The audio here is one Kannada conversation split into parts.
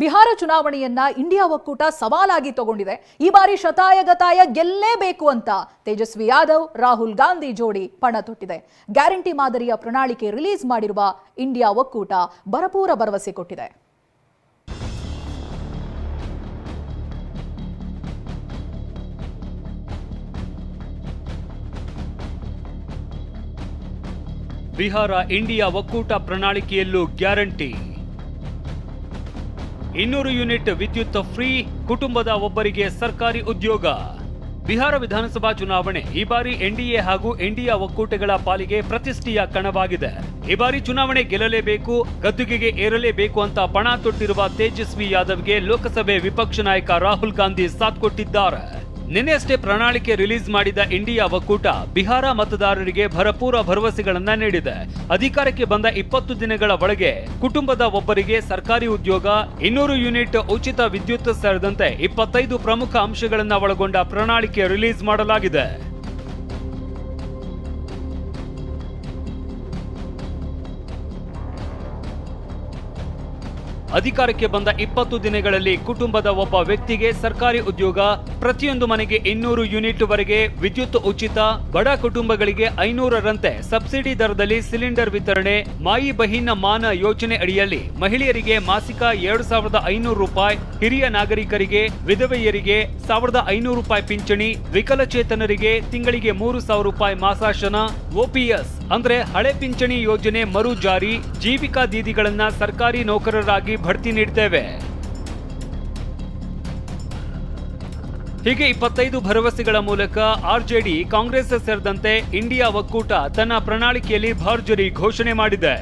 ಬಿಹಾರ ಚುನಾವಣೆಯನ್ನ ಇಂಡಿಯಾ ಒಕ್ಕೂಟ ಸವಾಲಾಗಿ ತಗೊಂಡಿದೆ. ಈ ಬಾರಿ ಶತಾಯಗತಾಯ ಗೆಲ್ಲೇಬೇಕು ಅಂತ ತೇಜಸ್ವಿ ಯಾದವ್ ರಾಹುಲ್ ಗಾಂಧಿ ಜೋಡಿ ಪಣ ತೊಟ್ಟಿದೆ. ಗ್ಯಾರಂಟಿ ಮಾದರಿಯ ಪ್ರಣಾಳಿಕೆ ರಿಲೀಸ್ ಮಾಡಿರುವ ಇಂಡಿಯಾ ಒಕ್ಕೂಟ ಭರಪೂರ ಭರವಸೆ ಕೊಟ್ಟಿದೆ. ಬಿಹಾರ ಇಂಡಿಯಾ ಒಕ್ಕೂಟ ಪ್ರಣಾಳಿಕೆಯಲ್ಲೂ ಗ್ಯಾರಂಟಿ 200 ಯೂನಿಟ್ ವಿದ್ಯುತ್ ಫ್ರೀ, ಕುಟುಂಬದ ಒಬ್ಬರಿಗೆ ಸರ್ಕಾರಿ ಉದ್ಯೋಗ. ಬಿಹಾರ ವಿಧಾನಸಭಾ ಚುನಾವಣೆ ಈ ಬಾರಿ ಎನ್ಡಿಎ ಹಾಗೂ ಇಂಡಿಯಾ ಒಕ್ಕೂಟಗಳ ಪಾಲಿಗೆ ಪ್ರತಿಷ್ಠೆಯ ಕಣವಾಗಿದೆ. ಈ ಬಾರಿ ಚುನಾವಣೆ ಗೆಲ್ಲಲೇಬೇಕು, ಗದ್ದುಗೆಗೆ ಏರಲೇಬೇಕು ಅಂತ ಪಣ ತೊಟ್ಟಿರುವ ತೇಜಸ್ವಿ ಯಾದವ್ಗೆ ಲೋಕಸಭೆ ವಿಪಕ್ಷ ನಾಯಕ ರಾಹುಲ್ ಗಾಂಧಿ ಸಾಥ್ ಕೊಟ್ಟಿದ್ದಾರೆ. ನಿನ್ನೆಯಷ್ಟೇ ಪ್ರಣಾಳಿಕೆ ರಿಲೀಸ್ ಮಾಡಿದ ಇಂಡಿಯಾ ಒಕ್ಕೂಟ ಬಿಹಾರ ಮತದಾರರಿಗೆ ಭರಪೂರ ಭರವಸೆಗಳನ್ನ ನೀಡಿದೆ. ಅಧಿಕಾರಕ್ಕೆ ಬಂದ 20 ದಿನಗಳ ಒಳಗೆ ಕುಟುಂಬದ ಒಬ್ಬರಿಗೆ ಸರ್ಕಾರಿ ಉದ್ಯೋಗ, 200 ಯೂನಿಟ್ ಉಚಿತ ವಿದ್ಯುತ್ ಸೇರಿದಂತೆ 25 ಪ್ರಮುಖ ಅಂಶಗಳನ್ನ ಒಳಗೊಂಡ ಪ್ರಣಾಳಿಕೆ ರಿಲೀಸ್ ಮಾಡಲಾಗಿದೆ. ಅಧಿಕಾರಕ್ಕೆ ಬಂದ 20 ದಿನಗಳಲ್ಲಿ ಕುಟುಂಬದ ಒಬ್ಬ ವ್ಯಕ್ತಿಗೆ ಸರ್ಕಾರಿ ಉದ್ಯೋಗ, ಪ್ರತಿಯೊಂದು ಮನೆಗೆ 200 ಯೂನಿಟ್ ವರೆಗೆ ವಿದ್ಯುತ್ ಉಚಿತ, ಬಡ ಕುಟುಂಬಗಳಿಗೆ 500ರಂತೆ ಸಬ್ಸಿಡಿ ದರದಲ್ಲಿ ಸಿಲಿಂಡರ್ ವಿತರಣೆ, ಮಾಯಿ ಬಹಿನ್ ಮಾನ ಯೋಜನೆ ಅಡಿಯಲ್ಲಿ ಮಹಿಳೆಯರಿಗೆ ಮಾಸಿಕ 2500 ರೂಪಾಯಿ, ಹಿರಿಯ ನಾಗರಿಕರಿಗೆ, ವಿಧವೆಯರಿಗೆ 1500 ರೂಪಾಯಿ ಪಿಂಚಣಿ, ವಿಕಲಚೇತನರಿಗೆ ತಿಂಗಳಿಗೆ 3000 ರೂಪಾಯಿ ಮಾಸಾಶನ, OPS ಅಂದ್ರೆ ಹಳೆ ಪಿಂಚಣಿ ಯೋಜನೆ ಮರು ಜಾರಿ, ಜೀವಿಕಾ ದೀದಿಗಳನ್ನ ಸರ್ಕಾರಿ ನೌಕರರಾಗಿ ಭರ್ತಿ ನೀಡುತ್ತೇವೆ. ಹೀಗೆ 25 ಭರವಸೆಗಳ ಮೂಲಕ ಆರ್ಜೆಡಿ, ಕಾಂಗ್ರೆಸ್ ಸೇರಿದಂತೆ ಇಂಡಿಯಾ ಒಕ್ಕೂಟ ತನ್ನ ಪ್ರಣಾಳಿಕೆಯಲ್ಲಿ ಭರ್ಜರಿ ಘೋಷಣೆ ಮಾಡಿದೆ.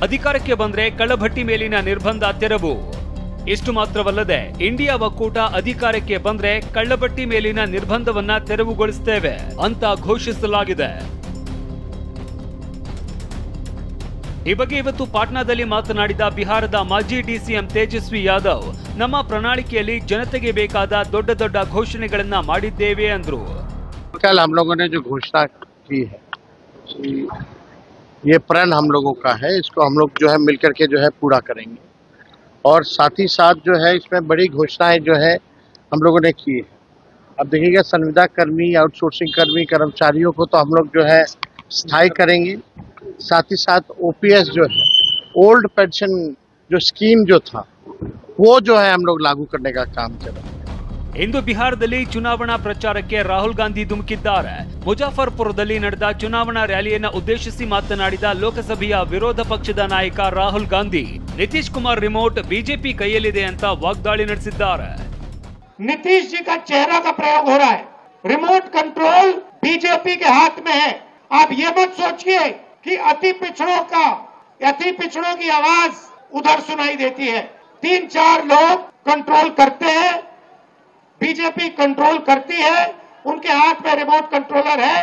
ಅಧಿಕಾರಕ್ಕೆ ಬಂದ್ರೆ ಕಳ್ಳಭಟ್ಟಿ ಮೇಲಿನ ನಿರ್ಬಂಧ ತೆರವು. ಇಷ್ಟು ಮಾತ್ರವಲ್ಲದೆ ಇಂಡಿಯಾ ಒಕ್ಕೂಟ ಅಧಿಕಾರಕ್ಕೆ ಬಂದ್ರೆ ಕಳ್ಳಭಟ್ಟಿ ಮೇಲಿನ ನಿರ್ಬಂಧವನ್ನ ತೆರವುಗೊಳಿಸುತ್ತೇವೆ ಅಂತ ಘೋಷಿಸಲಾಗಿದೆ. ಈ ಬಗ್ಗೆ ಇವತ್ತು ಪಾಟ್ನಾದಲ್ಲಿ ಮಾತನಾಡಿದ ಬಿಹಾರದ ಮಾಜಿ ಡಿಸಿಎಂ ತೇಜಸ್ವಿ ಯಾದವ್, ನಮ್ಮ ಪ್ರಣಾಳಿಕೆಯಲ್ಲಿ ಜನತೆಗೆ ಬೇಕಾದ ದೊಡ್ಡ ದೊಡ್ಡ ಘೋಷಣೆಗಳನ್ನ ಮಾಡಿದ್ದೇವೆ ಅಂದ್ರು. कल हम लोगों ने जो घोषणा की है ये प्रण हम लोगों का है, इसको हम लोग जो है मिलकर के जो है पूरा करेंगे. और साथ ही साथ जो है इसमें बड़ी घोषणाएं जो है हम लोगों ने की है. अब देखिएगा, संविदा कर्मी, आउटसोर्सिंग कर्मी, कर्मचारियों को तो हम लोग जो है स्थायी करेंगे. साथ ही साथ OPS जो है, ओल्ड पेंशन जो स्कीम जो था, वो जो है हम लोग लागू करने का काम करेंगे. ಇಂದು ಬಿಹಾರದಲ್ಲಿ ಚುನಾವಣಾ ಪ್ರಚಾರಕ್ಕೆ ರಾಹುಲ್ ಗಾಂಧಿ ಧುಮುಕಿದ್ದಾರೆ. ಮುಜಾಫರ್ಪುರದಲ್ಲಿ ನಡೆದ ಚುನಾವಣಾ ರ್ಯಾಲಿಯನ್ನು ಉದ್ದೇಶಿಸಿ ಮಾತನಾಡಿದ ಲೋಕಸಭೆಯ ವಿರೋಧ ಪಕ್ಷದ ನಾಯಕ ರಾಹುಲ್ ಗಾಂಧಿ, ನಿತೀಶ್ ಕುಮಾರ್ ರಿಮೋಟ್ ಬಿಜೆಪಿ ಕೈಯಲ್ಲಿದೆ ಅಂತ ವಾಗ್ದಾಳಿ ನಡೆಸಿದ್ದಾರೆ. नीतीश जी का चेहरा का प्रयोग हो रहा है, रिमोट कंट्रोल बीजेपी के हाथ में है. आप ये मत सोचिए कि अति पिछड़ों की आवाज उधर सुनाई देती है. 3-4 लोग कंट्रोल करते हैं, बीजेपी कंट्रोल करती है, उनके हाथ में रिमोट कंट्रोलर है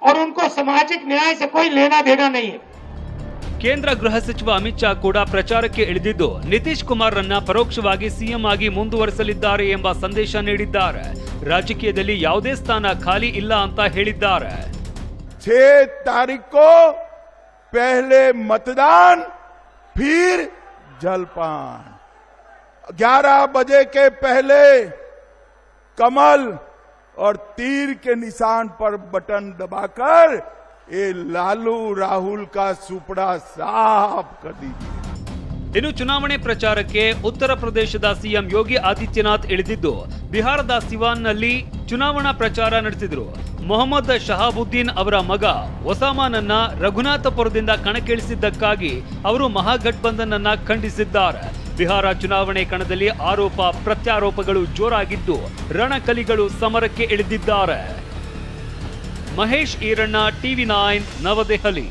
और उनको सामाजिक न्याय से कोई लेना देना नहीं है. ಕೇಂದ್ರ ಗೃಹ ಸಚಿವ ಅಮಿತ್ ಶಾ ಕೂಡ ಪ್ರಚಾರಕ್ಕೆ ಇಳಿದಿದ್ದು ನಿತೀಶ್ ಕುಮಾರ್ ರನ್ನ ಪರೋಕ್ಷವಾಗಿ ಸಿಎಂ ಆಗಿ ಮುಂದುವರಿಸಲಿದ್ದಾರೆ ಎಂಬ ಸಂದೇಶ ನೀಡಿದ್ದಾರೆ. ರಾಜಕೀಯದಲ್ಲಿ ಯಾವುದೇ ಸ್ಥಾನ ಖಾಲಿ ಇಲ್ಲ ಅಂತ ಹೇಳಿದ್ದಾರೆ. 6 तारीख को पहले मतदान, फिर जलपान. 11 बजे के पहले कमल और तीर के निशान पर बटन दबाकर ये लालू राहुल का सुपड़ा साफ कर दीजिए. ಇನ್ನು ಚುನಾವಣೆ ಪ್ರಚಾರಕ್ಕೆ ಉತ್ತರ ಪ್ರದೇಶದ ಸಿಎಂ ಯೋಗಿ ಆದಿತ್ಯನಾಥ್ ಇಳಿದಿದ್ದು ಬಿಹಾರದ ಸಿವಾನ್ನಲ್ಲಿ ಚುನಾವಣಾ ಪ್ರಚಾರ ನಡೆಸಿದ್ರು. ಮೊಹಮ್ಮದ್ ಶಹಾಬುದ್ದೀನ್ ಅವರ ಮಗ ಒಸಾಮಾನನ್ನ ರಘುನಾಥಪುರದಿಂದ ಕಣಕ್ಕಿಳಿಸಿದ್ದಕ್ಕಾಗಿ ಅವರು ಮಹಾಗಠಬಂಧನ್ ಅನ್ನ ಖಂಡಿಸಿದ್ದಾರೆ. ಬಿಹಾರ ಚುನಾವಣೆ ಕಣದಲ್ಲಿ ಆರೋಪ ಪ್ರತ್ಯಾರೋಪಗಳು ಜೋರಾಗಿದ್ದು ರಣಕಲಿಗಳು ಸಮರಕ್ಕೆ ಇಳಿದಿದ್ದಾರೆ. ಮಹೇಶ್ ಈರಣ್ಣ, TV9 ನವದೆಹಲಿ.